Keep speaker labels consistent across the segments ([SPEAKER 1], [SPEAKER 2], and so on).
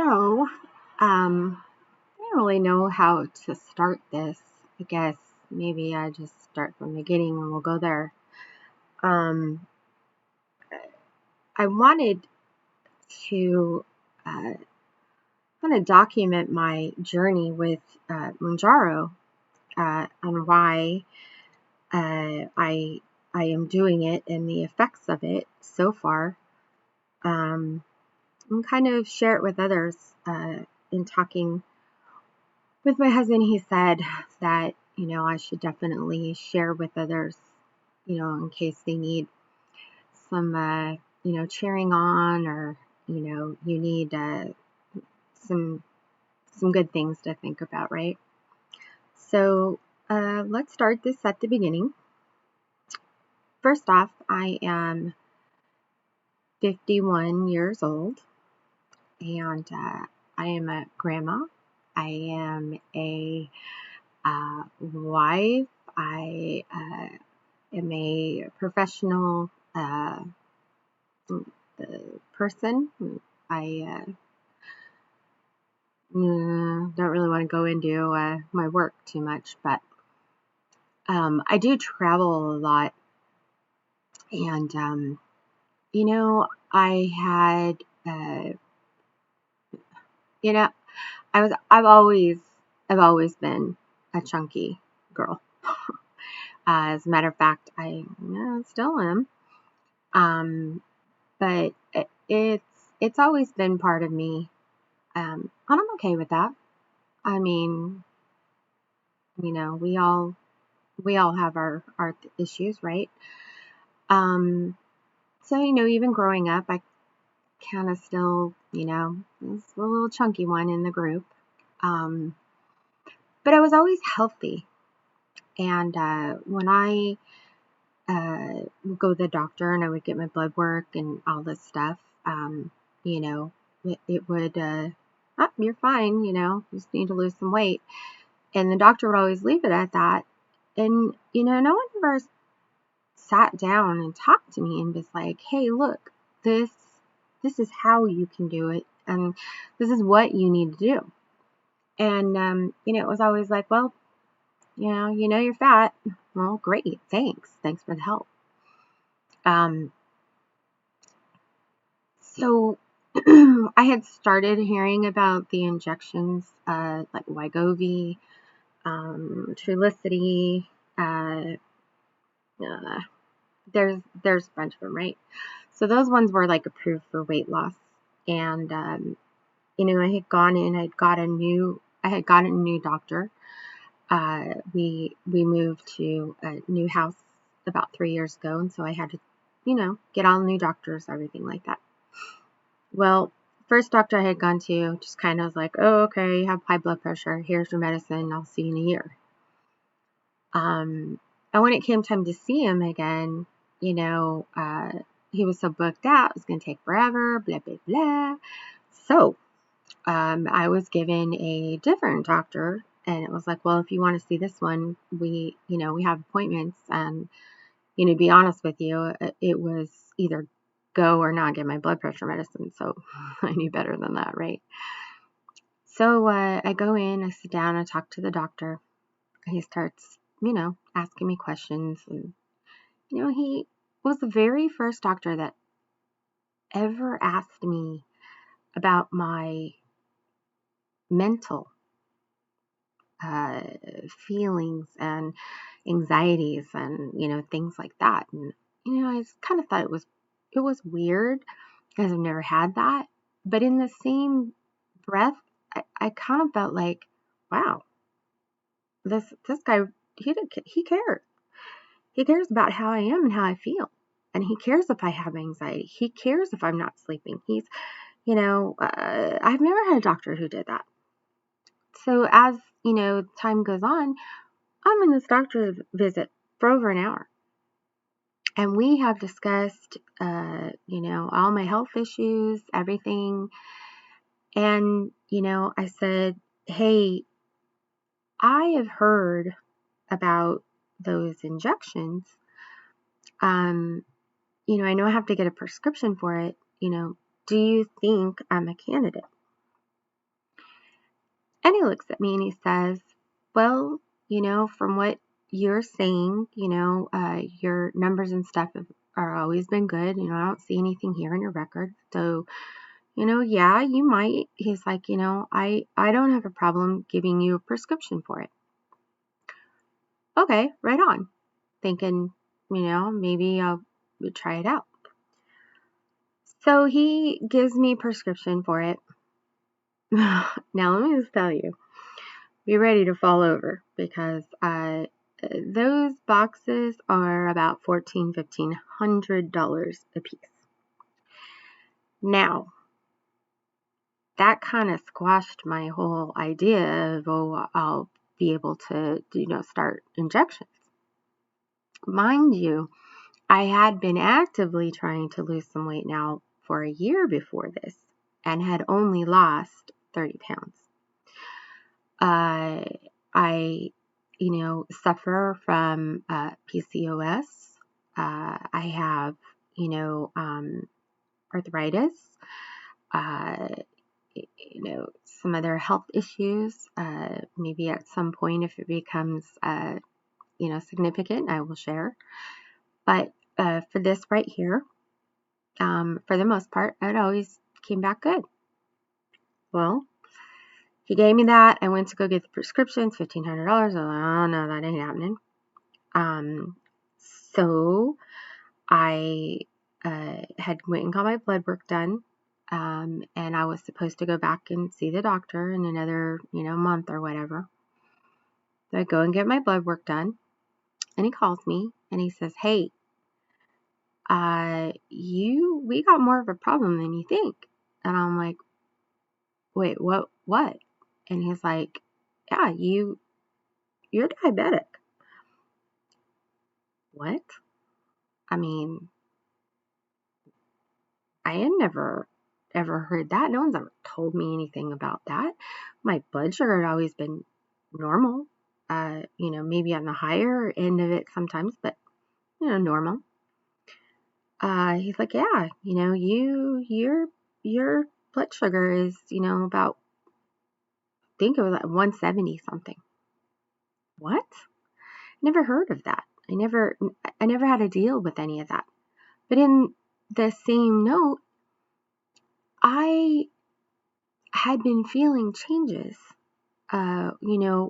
[SPEAKER 1] So, I don't really know how to start this. I guess maybe I just start from the beginning and we'll go there. Um, I wanted to uh, kind of document my journey with Mounjaro and why I am doing it and the effects of it so far, and kind of share it with others. In talking with my husband, he said that, I should definitely share with others, in case they need some, cheering on, or, you need some good things to think about, right? So let's start this at the beginning. First off, I am 51 years old, and I am a grandma. I am a wife. I am a professional person. I don't really want to go into my work too much, but I do travel a lot, and I had you know I've always been a chunky girl. As a matter of fact, I still am. But it's always been part of me, and I'm okay with that. I mean, we all have our issues, right? Um, so even growing up, I kind of still, was a little chunky one in the group. Um, but I was always healthy, and when I would go to the doctor and I would get my blood work and all this stuff, you know, it would, oh, you're fine, you just need to lose some weight. And the doctor would always leave it at that. And, no one ever sat down and talked to me and was like, hey, look, this is how you can do it. And this is what you need to do. And, it was always like, well, you're fat. Well, great. Thanks for the help. So I had started hearing about the injections, like Wegovy, Trulicity. Uh, uh, there's a bunch of them, right? So those ones were like approved for weight loss, and I had gone in. I had gotten a new doctor. We moved to a new house about 3 years ago, and so I had to, get all new doctors, everything like that. Well, first doctor I had gone to just kind of was like, oh, okay, you have high blood pressure. Here's your medicine. I'll see you in a year. And when it came time to see him again, he was so booked out. It was going to take forever, blah, blah, blah. So I was given a different doctor, and it was like, well, if you want to see this one, we have appointments. And, to be honest with you, it was either go or not get my blood pressure medicine. So I knew better than that, right? So I go in, I sit down, I talk to the doctor. He starts, asking me questions. And, he was the very first doctor that ever asked me about my mental feelings and anxieties and, things like that. And, I just kind of thought it was weird because I've never had that. But in the same breath, I kind of felt like, wow, this guy, he cares. He cares about how I am and how I feel. And he cares if I have anxiety. He cares if I'm not sleeping. I've never had a doctor who did that. So as, time goes on, I'm in this doctor's visit for over an hour. And we have discussed, all my health issues, everything. And, I said, hey, I have heard about those injections. I know I have to get a prescription for it. Do you think I'm a candidate? And he looks at me and he says, well, from what you're saying, your numbers and stuff are always been good. I don't see anything here in your record. So, yeah, you might. He's like, I don't have a problem giving you a prescription for it. Okay, right on. Thinking, maybe I'll try it out. So he gives me a prescription for it. Now, let me just tell you, be ready to fall over because those boxes are about $1,400-$1,500 a piece. Now, that kind of squashed my whole idea of, I'll be able to, start injections. Mind you, I had been actively trying to lose some weight now for a year before this and had only lost 30 pounds. I, suffer from PCOS. I have, arthritis, uh, some other health issues. Maybe at some point, if it becomes, significant, I will share. But for this right here, for the most part, it always came back good. Well, he gave me that. I went to go get the prescriptions, $1,500. I was like, oh no, that ain't happening. So I had went and got my blood work done. And I was supposed to go back and see the doctor in another, month or whatever. So I go and get my blood work done. And he calls me and he says, hey, we got more of a problem than you think. And I'm like, wait, what? And he's like, yeah, you're diabetic. What? I mean, I had never ever heard that. No one's ever told me anything about that. My blood sugar had always been normal. Maybe on the higher end of it sometimes, but normal. He's like, yeah, your blood sugar is, about, I think it was like 170 something. What? Never heard of that. I never had to deal with any of that. But in the same note, I had been feeling changes, where I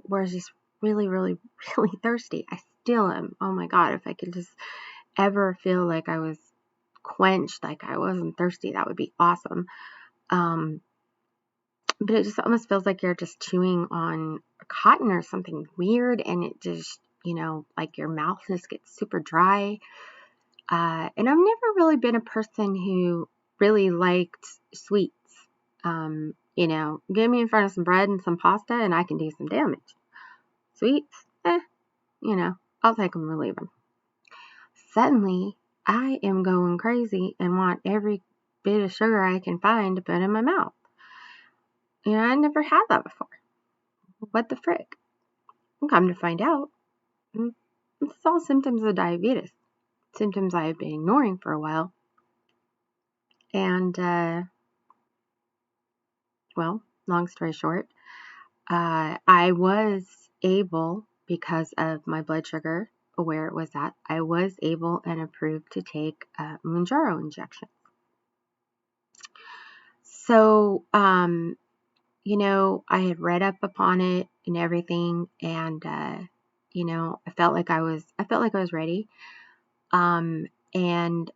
[SPEAKER 1] was just really, really, really thirsty. I still am. Oh my God, if I could just ever feel like I was quenched, like I wasn't thirsty, that would be awesome. But it just almost feels like you're just chewing on cotton or something weird, and it just, like your mouth just gets super dry. And I've never really been a person who really liked sweets. Get me in front of some bread and some pasta and I can do some damage. Sweets, I'll take them or leave them. Suddenly, I am going crazy and want every bit of sugar I can find to put in my mouth. I never had that before. What the frick? Come to find out, it's all symptoms of diabetes. Symptoms I have been ignoring for a while. And, well, long story short, I was able, because of my blood sugar, where it was at, I was able and approved to take a Mounjaro injection. So, I had read up upon it and everything, and I felt like I was ready. And in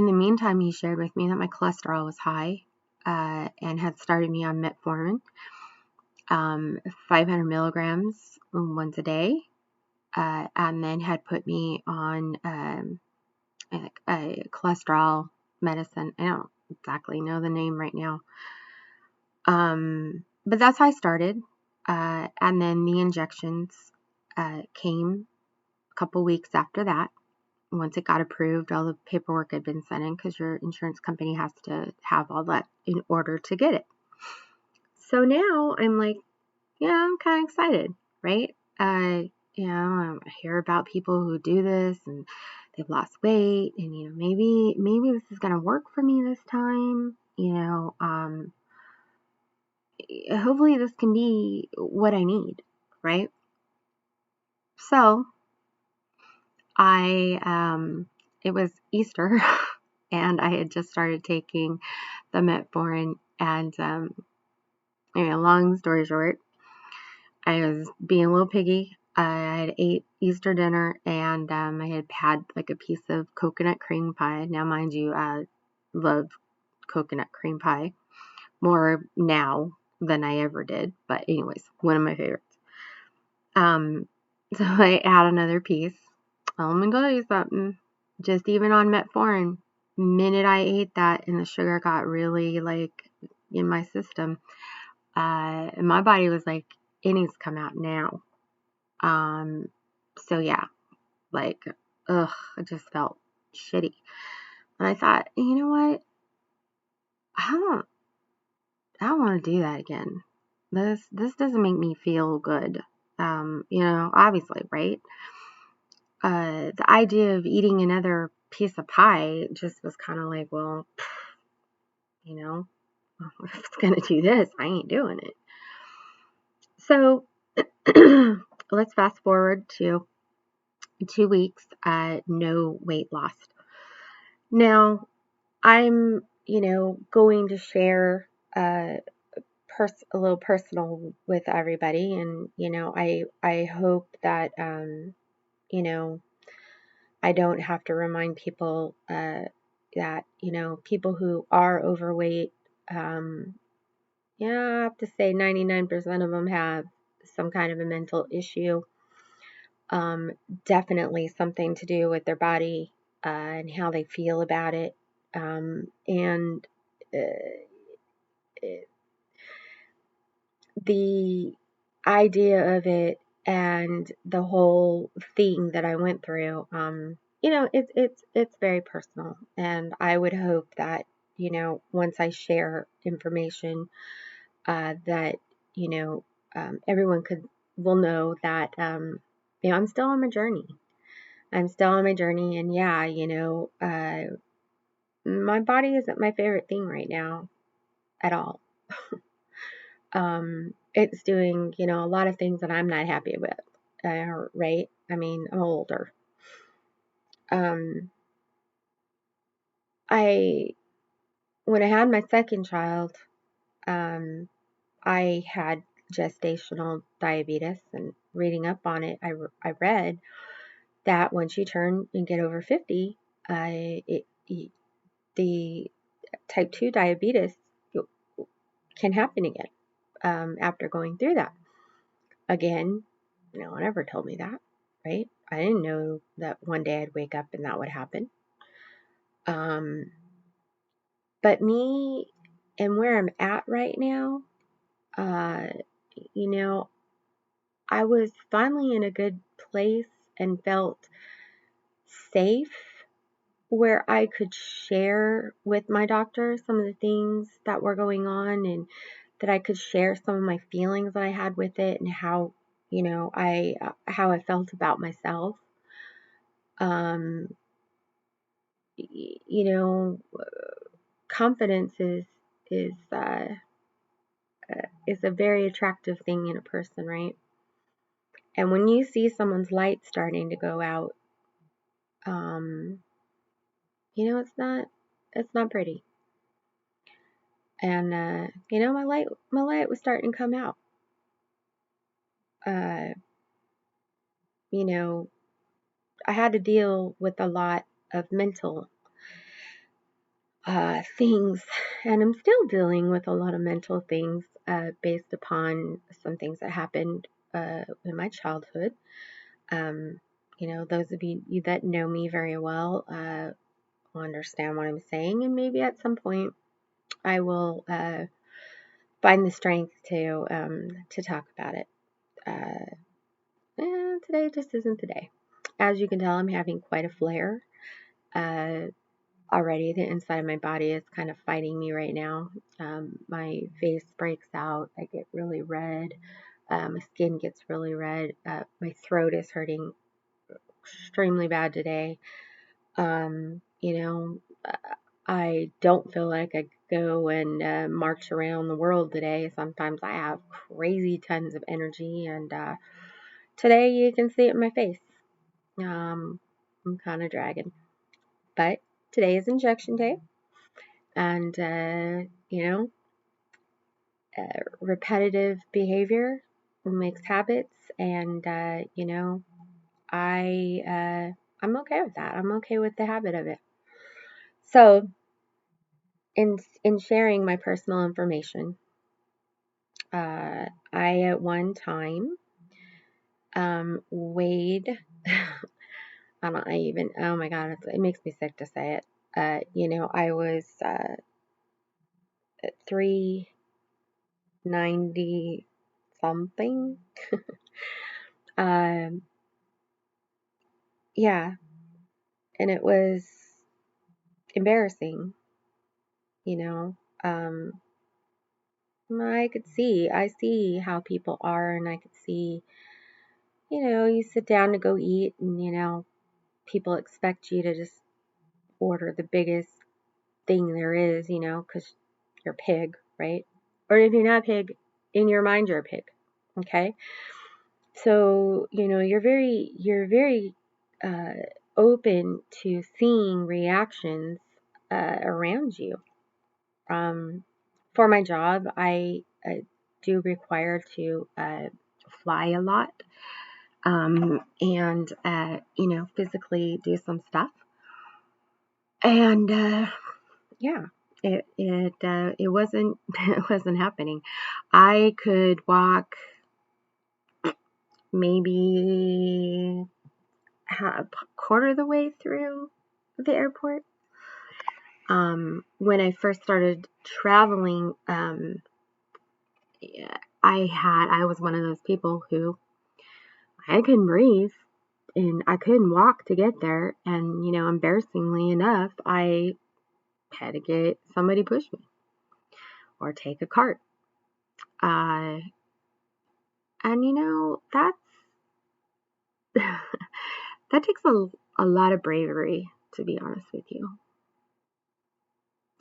[SPEAKER 1] the meantime, he shared with me that my cholesterol was high, and had started me on metformin, 500 milligrams once a day, and then had put me on a cholesterol medicine. I don't exactly know the name right now. But that's how I started. And then the injections came a couple weeks after that. Once it got approved, all the paperwork had been sent in because your insurance company has to have all that in order to get it. So now I'm like, I'm kind of excited, right? I hear about people who do this and they've lost weight, and maybe this is gonna work for me this time. hopefully this can be what I need, right? So it was Easter and I had just started taking the metformin and, anyway, long story short, I was being a little piggy. I had ate Easter dinner and, I had had like a piece of coconut cream pie. Now, mind you, I love coconut cream pie more now than I ever did. But anyways, one of my favorites. So I add another piece. I'm gonna tell you something. Just even on metformin, minute I ate that and the sugar got really like in my system, and my body was like, it needs to come out now. So yeah, like, ugh, I just felt shitty. And I thought, you know what? I don't want to do that again. This doesn't make me feel good. Obviously, right? The idea of eating another piece of pie just was kind of like, well, you know, if it's gonna do this, I ain't doing it. So let's fast forward to 2 weeks, no weight loss. Now I'm, going to share a little personal with everybody, and I hope that you know I don't have to remind people that people who are overweight, I have to say 99% of them have some kind of a mental issue, definitely something to do with their body and how they feel about it, and the idea of it and the whole thing that I went through, it's very personal, and I would hope that once I share information, that everyone will know that I'm still on my journey. I'm still on my journey, and yeah, my body isn't my favorite thing right now at all. It's doing, a lot of things that I'm not happy with, right? I mean, I'm older. When I had my second child, I had gestational diabetes, and reading up on it, I read that once you turn and get over 50, the type 2 diabetes can happen again, after going through that. Again, no one ever told me that, right? I didn't know that one day I'd wake up and that would happen. But me and where I'm at right now, uh, I was finally in a good place and felt safe where I could share with my doctor some of the things that were going on, and that I could share some of my feelings that I had with it, and how, how I felt about myself. Um, you know, confidence is uh, is a very attractive thing in a person, right? And when you see someone's light starting to go out, um, it's not pretty. And my light was starting to come out. Uh, I had to deal with a lot of mental things, and I'm still dealing with a lot of mental things based upon some things that happened in my childhood. Um, those of you that know me very well will understand what I'm saying, and maybe at some point I will find the strength to talk about it. Today just isn't the day. As you can tell, I'm having quite a flare. Already the inside of my body is kind of fighting me right now. My face breaks out. I get really red. My skin gets really red. My throat is hurting extremely bad today. Um, you know, I don't feel like I go and march around the world today. Sometimes I have crazy tons of energy, and today you can see it in my face. I'm kind of dragging. But today is injection day, and repetitive behavior makes habits, and I'm okay with that. I'm okay with the habit of it. So, in sharing my personal information, I at one time weighed. I don't even. Oh my God, it makes me sick to say it. I was 390 something. Um, yeah, and it was embarrassing. You know, um, I see how people are, and I could see, you sit down to go eat, and people expect you to just order the biggest thing there is, because you're a pig, right? Or if you're not a pig, in your mind you're a pig, okay? So, you're very uh, open to seeing reactions around you. For my job, I do require to fly a lot, and physically do some stuff. And yeah, it wasn't it wasn't happening. I could walk maybe a quarter of the way through the airport. When I first started traveling, I was one of those people who I couldn't breathe and I couldn't walk to get there. And, embarrassingly enough, I had to get somebody push me or take a cart. And, that's, that takes a lot of bravery, to be honest with you.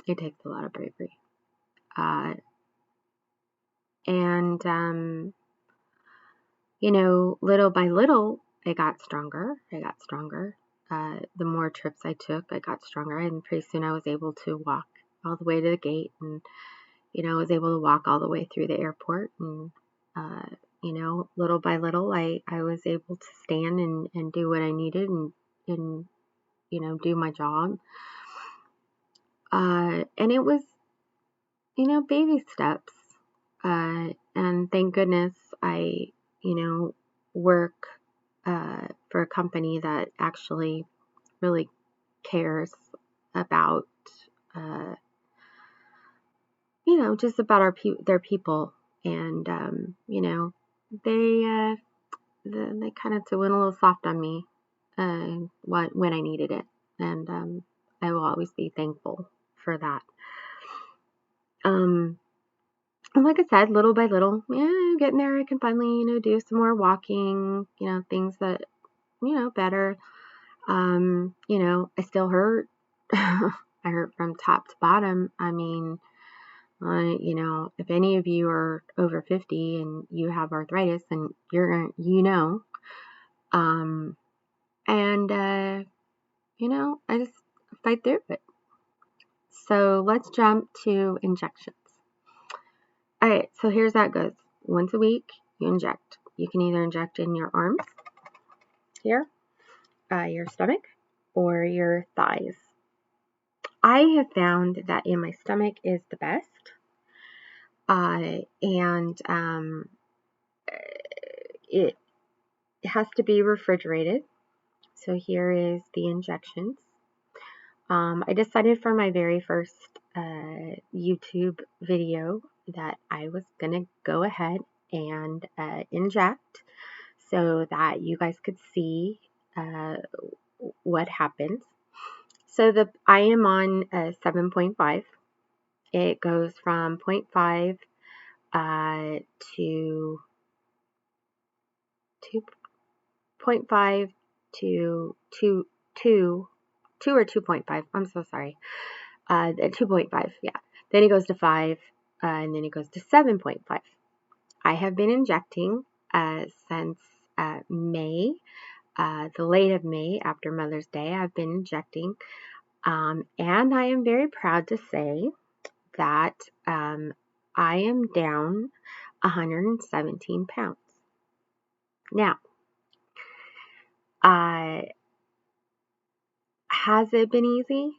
[SPEAKER 1] It takes a lot of bravery. And, little by little, I got stronger. The more trips I took, I got stronger. And pretty soon I was able to walk all the way to the gate, and, I was able to walk all the way through the airport. And, little by little, I was able to stand and do what I needed and do my job. And it was, baby steps. And thank goodness I, work for a company that actually really cares about, uh, just about their people. And, they, they kind of went a little soft on me when I needed it. And I will always be thankful for that. And like I said, little by little, getting there, I can finally, do some more walking, things that, better. I still hurt. I hurt from top to bottom. I mean, if any of you are over 50 and you have arthritis, then you're going to, and, I just fight through it. So let's jump to injections. All right, so here's how it goes. Once a week, you inject. You can either inject in your arms, here, your stomach, or your thighs. I have found that in my stomach is the best. And it has to be refrigerated. So here is the injections. I decided for my very first YouTube video that I was going to go ahead and inject so that you guys could see what happens. So I am on 7.5. It goes from 0.5 to 2.5 to 2 or 2.5. I'm so sorry. 2.5, yeah. Then it goes to 5, and then it goes to 7.5. I have been injecting since May, the late of May, after Mother's Day. I've been injecting, and I am very proud to say that I am down 117 pounds. Now, has it been easy?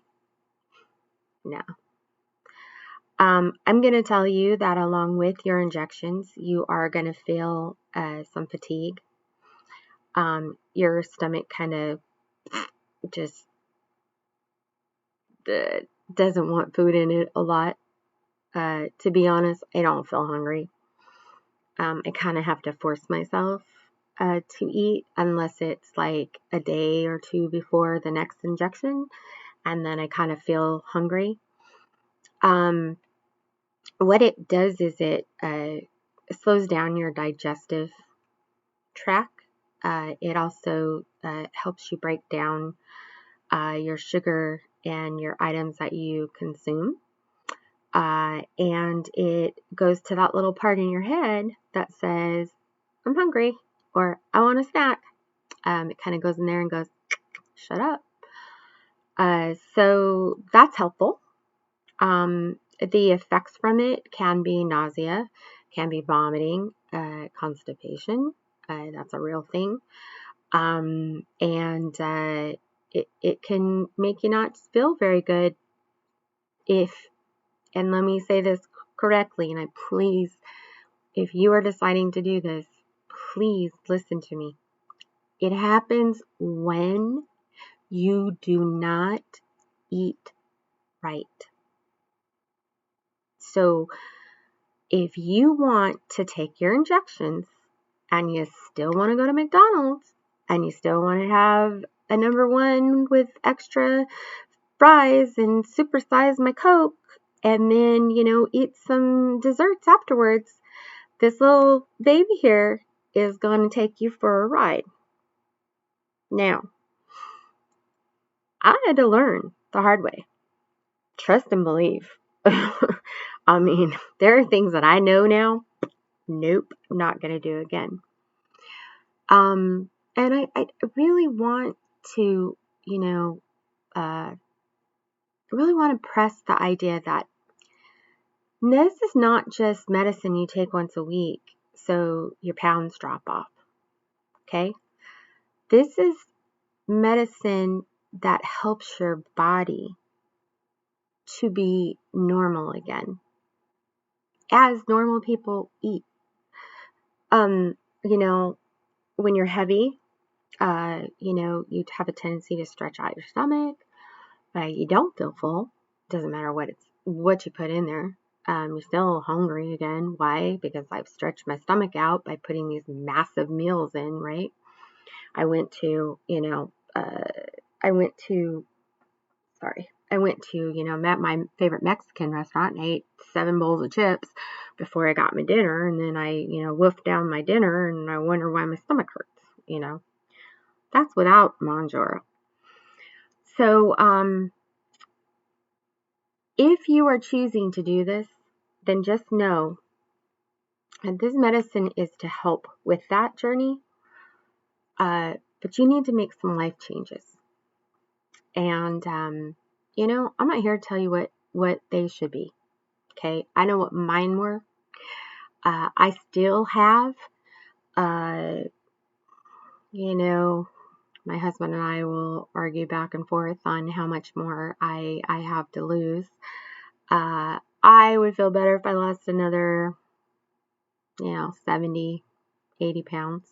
[SPEAKER 1] No. I'm going to tell you that along with your injections, you are going to feel some fatigue. Your stomach kind of just doesn't want food in it a lot. To be honest, I don't feel hungry. I kind of have to force myself to eat unless it's like a day or two before the next injection, and then I kind of feel hungry. What it does is it slows down your digestive tract. It also helps you break down your sugar and your items that you consume. And it goes to that little part in your head that says, I'm hungry, or I want a snack. It kind of goes in there and goes, shut up. So that's helpful. The effects from it can be nausea, can be vomiting, constipation. That's a real thing. And it can make you not feel very good and let me say this correctly, and please, if you are deciding to do this, please listen to me. It happens when you do not eat right. So if you want to take your injections and you still want to go to McDonald's and you still want to have a number one with extra fries and supersize my Coke and then, eat some desserts afterwards, this little baby here is going to take you for a ride. Now, I had to learn the hard way. Trust and believe. I mean, there are things that I know now. Nope, not going to do again. And I really want to, really want to press the idea that this is not just medicine you take once a week so your pounds drop off. Okay? This is medicine that helps your body to be normal again, as normal people eat. When you're heavy, you have a tendency to stretch out your stomach. You don't feel full. Doesn't matter what you put in there. You're still hungry again. Why? Because I've stretched my stomach out by putting these massive meals in, right? I went to, met my favorite Mexican restaurant and ate 7 bowls of chips before I got my dinner. And then I, wolfed down my dinner and I wonder why my stomach hurts, That's without Mounjaro. So, if you are choosing to do this, then just know that this medicine is to help with that journey. But you need to make some life changes. And, I'm not here to tell you what they should be. Okay. I know what mine were. I still have, my husband and I will argue back and forth on how much more I have to lose. I would feel better if I lost another, 70, 80 pounds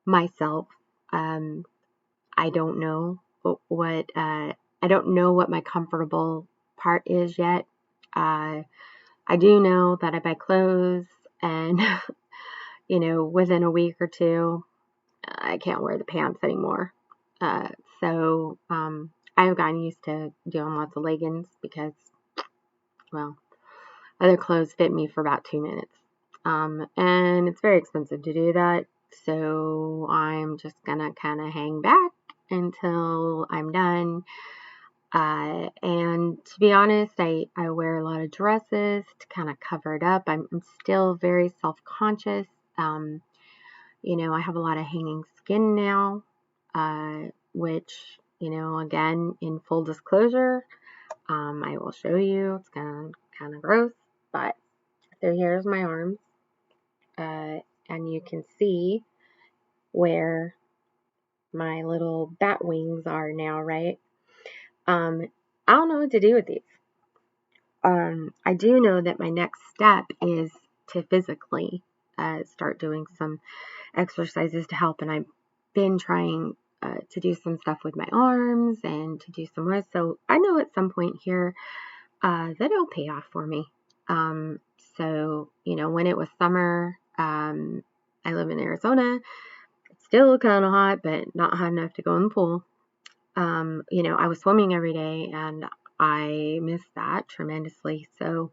[SPEAKER 1] myself. I don't know I don't know what my comfortable part is yet. I do know that I buy clothes and, within a week or two, I can't wear the pants anymore. So I've gotten used to doing lots of leggings because, other clothes fit me for about 2 minutes. And it's very expensive to do that. So I'm just going to kind of hang back until I'm done. And to be honest, I wear a lot of dresses to kind of cover it up. I'm still very self-conscious. I have a lot of hanging skin now, which, again, in full disclosure, I will show you. It's kind of gross, but so here's my arms, and you can see where my little bat wings are now, right? I don't know what to do with these. I do know that my next step is to physically start doing some exercises to help, and I've been trying to do some stuff with my arms and to do some rest. So I know at some point here that it'll pay off for me. So when it was summer, I live in Arizona. It's still kind of hot, but not hot enough to go in the pool. I was swimming every day, and I missed that tremendously. So,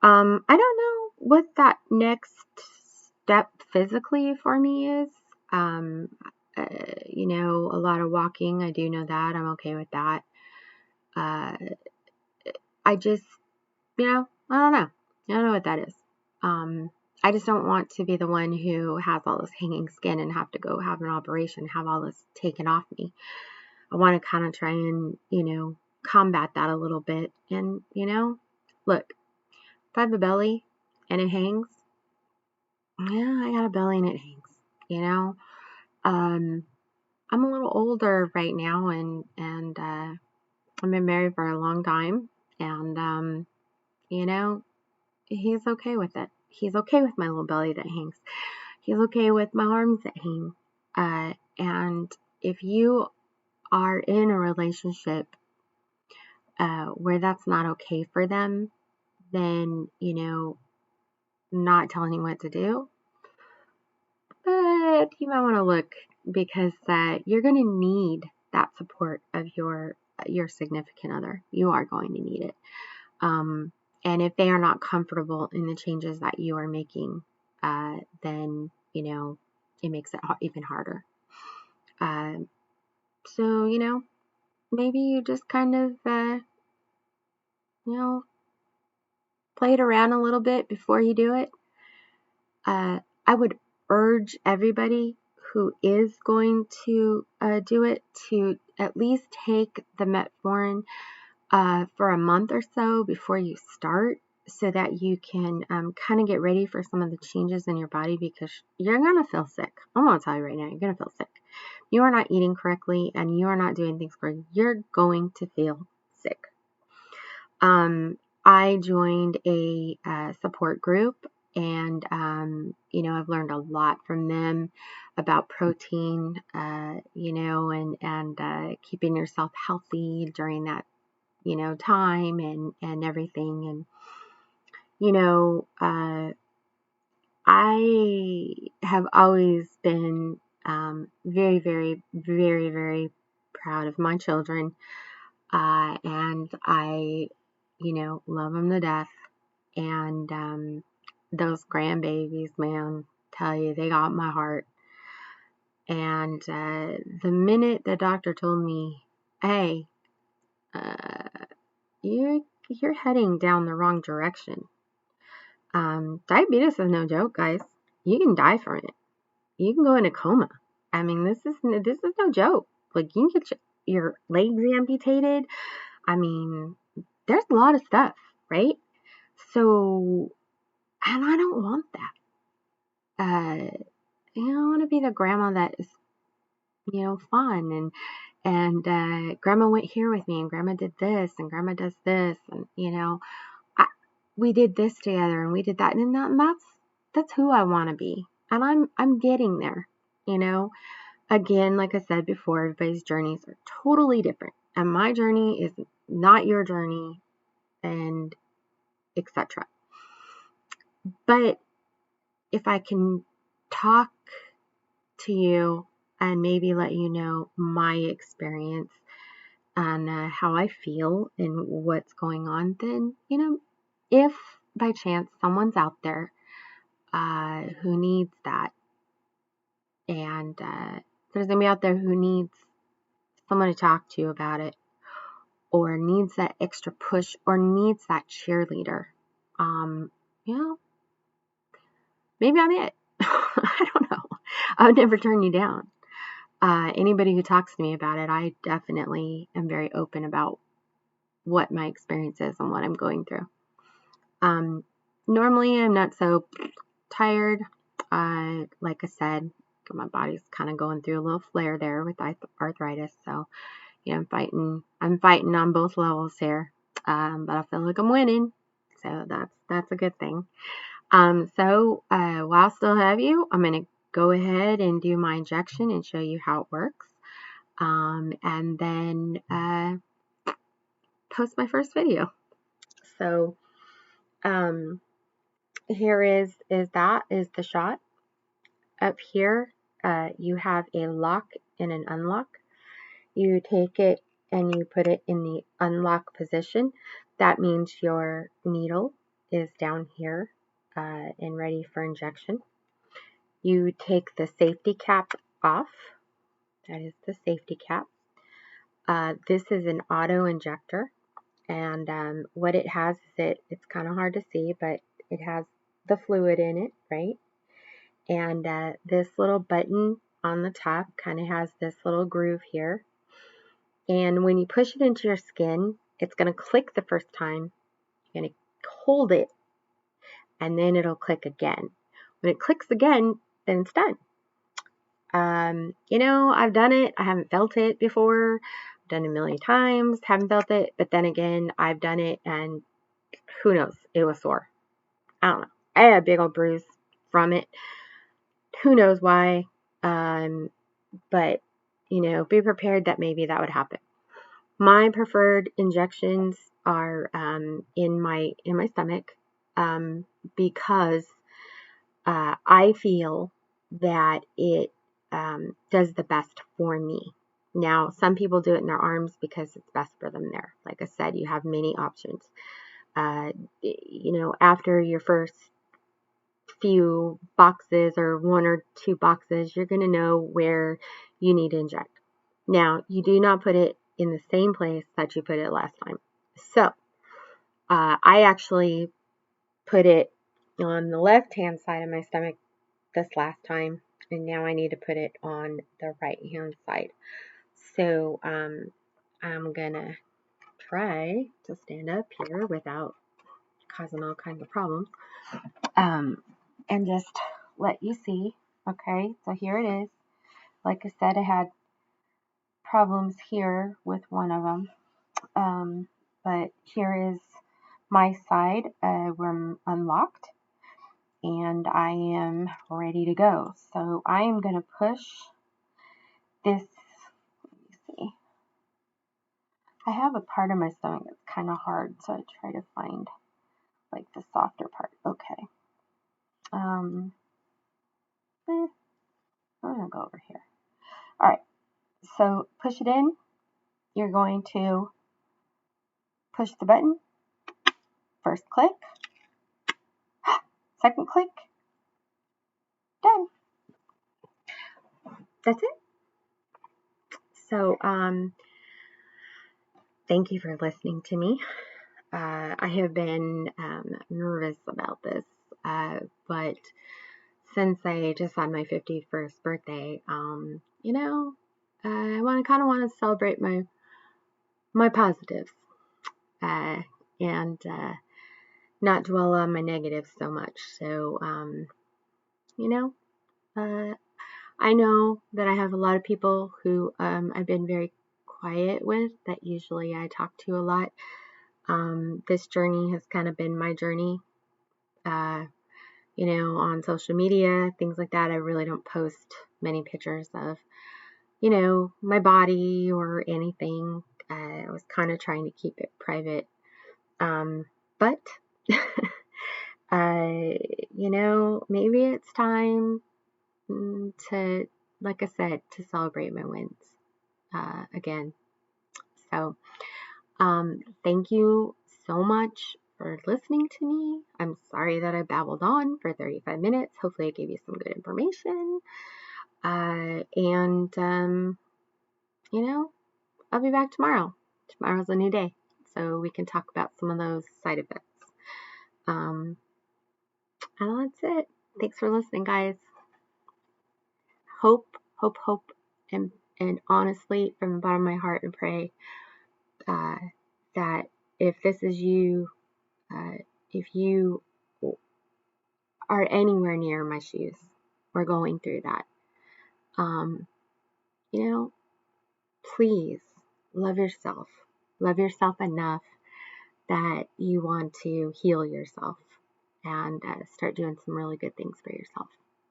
[SPEAKER 1] I don't know what that next step physically for me is. A lot of walking. I do know that. I'm okay with that. I just, I don't know. I don't know what that is. I just don't want to be the one who has all this hanging skin and have to go have an operation, have all this taken off me. I want to kind of try and, combat that a little bit. And, look, if I have a belly and it hangs, yeah, I got a belly and it hangs, I'm a little older right now, and I've been married for a long time, and, he's okay with it. He's okay with my little belly that hangs. He's okay with my arms that hang. And if you are in a relationship where that's not okay for them, then, not telling you what to do. But you might want to look, because you're going to need that support of your significant other. You are going to need it. And if they are not comfortable in the changes that you are making, then, it makes it even harder. So, maybe you just kind of, play it around a little bit before you do it. I would urge everybody who is going to do it to at least take the metformin for a month or so before you start, so that you can kind of get ready for some of the changes in your body, because you're going to feel sick. I'm going to tell you right now, you're going to feel sick. You are not eating correctly and you are not doing things correctly. You're going to feel sick. I joined a support group, and, I've learned a lot from them about protein, and keeping yourself healthy during that, time and everything. And, I have always been very, very, very, very proud of my children, and I, love them to death. And those grandbabies, man, tell you, they got my heart. And the minute the doctor told me, hey, you're heading down the wrong direction. Diabetes is no joke, guys. You can die from it. You can go in a coma. I mean, this is no joke. Like, you can get your legs amputated. I mean, there's a lot of stuff, right? So, and I don't want that. I want to be the grandma that is, fun, and grandma went here with me, and grandma did this, and grandma does this, and, we did this together, and we did that, and that's who I want to be, and I'm getting there, Again, like I said before, everybody's journeys are totally different, and my journey is not your journey, and etc. But if I can talk to you and maybe let you know my experience and how I feel and what's going on, then, if by chance someone's out there who needs that, and there's somebody out there who needs someone to talk to about it, or needs that extra push or needs that cheerleader, you know, maybe I'm it. I don't know. I would never turn you down. Anybody who talks to me about it, I definitely am very open about what my experience is and what I'm going through. Normally I'm not so tired. Like I said, my body's kind of going through a little flare there with arthritis. So, you know, I'm fighting on both levels here. But I feel like I'm winning. So that's a good thing. So while I still have you, I'm going to go ahead and do my injection and show you how it works. And then post my first video. So here is the shot. Up here, you have a lock and an unlock. You take it and you put it in the unlock position. That means your needle is down here and ready for injection. You take the safety cap off. That is the safety cap. This is an auto injector, and what it has is it's kind of hard to see, but it has the fluid in it, right? And this little button on the top kind of has this little groove here. And when you push it into your skin, it's going to click the first time. You're going to hold it, and then it'll click again. When it clicks again, then it's done. You know, I've done it. I haven't felt it before. I've done it a million times. Haven't felt it. But then again, I've done it, and who knows? It was sore. I don't know. I had a big old bruise from it. Who knows why? But, you know, be prepared that maybe that would happen. My preferred injections are in my stomach because I feel that it does the best for me. Now, some people do it in their arms because it's best for them there. Like I said, you have many options. You know, after your first few boxes or 1 or 2 boxes, you're going to know where you need to inject. Now, you do not put it in the same place that you put it last time. So, I actually put it on the left-hand side of my stomach this last time, and now I need to put it on the right-hand side. So, I'm going to try to stand up here without causing all kinds of problems, and just let you see. Okay, so here it is. Like I said, I had problems here with one of them, but here is my side where I'm unlocked, and I am ready to go. So I am going to push this. Let me see. I have a part of my stomach that's kind of hard, so I try to find like the softer part. Okay. I'm going to go over here. All right. So push it in. You're going to push the button. First click. Second click. Done. That's it. So, thank you for listening to me. I have been nervous about this, but since I just had my 51st birthday, you know, I kind of want to celebrate my positives and not dwell on my negatives so much. So, you know, I know that I have a lot of people who I've been very quiet with that usually I talk to a lot. This journey has kind of been my journey, you know, on social media, things like that. I really don't post many pictures of, you know, my body or anything. I was kind of trying to keep it private. But, you know, maybe it's time to, like I said, to celebrate my wins again. So, thank you so much for listening to me. I'm sorry that I babbled on for 35 minutes. Hopefully I gave you some good information. And, you know, I'll be back tomorrow tomorrow's a new day. So we can talk about some of those side effects. And that's it. Thanks for listening, guys. Hope, and honestly, from the bottom of my heart, and pray that if this is you, if you are anywhere near my shoes or going through that, please love yourself. Love yourself enough that you want to heal yourself and start doing some really good things for yourself.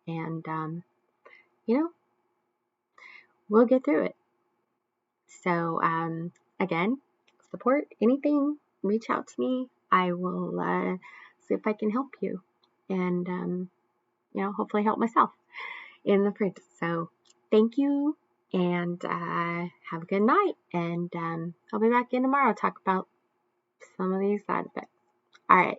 [SPEAKER 1] And, we'll get through it. So, again, support anything, reach out to me. I will see if I can help you and, hopefully help myself in the process. So, thank you and have a good night. And I'll be back in tomorrow to talk about some of these side effects. All right.